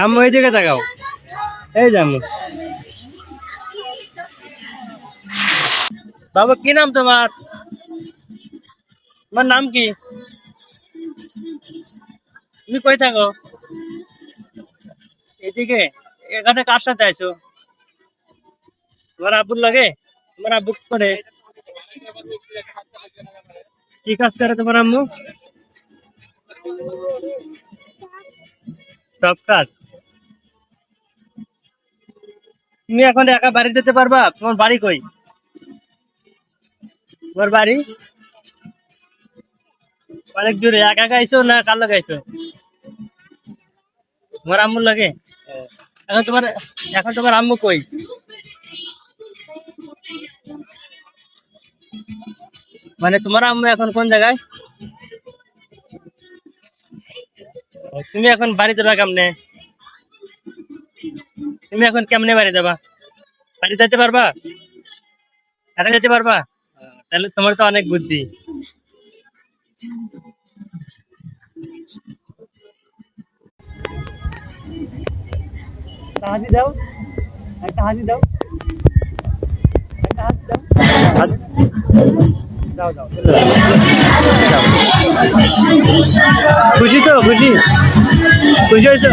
আম্মু এইদিকে তাকাও, এই যে আম্মু। বাবা কি নাম তোমার? তোমার নাম কি? তুমি কই থাকো? এদিকে? এখানে কার সাথে আছো? তোমার আব্বুর লাগে? তোমার আব্বু কি করে? কি কাজ করে তোমার আম্মু? সব কাজ। তুমি এখন একা বাড়ি যেতে পারবা? তোমার বাড়ি কই? তোমার বাড়ি অনেক দূরে। একা একা আইছো না কার লাগে আইছো? তোমার আম্মুর লাগে? এখন তোমার এখন তোমার আম্মু কই? মানে তোমার আম্মু এখন কোন জায়গায়? তুমি এখন বাড়ি যাবা কেমনে? তুমি এখন কেমনে বাড়ি যাবা? বাড়ি যেতে পারবা? হাঁটা যেতে পারবা? তাহলে তোমার তো অনেক বুদ্ধি। একটা হাসি দাও, একটা হাসি দাও, একটা হাসি দাও। দাও দাও। খুশি তো? খুশি? খুশি হয়েছো?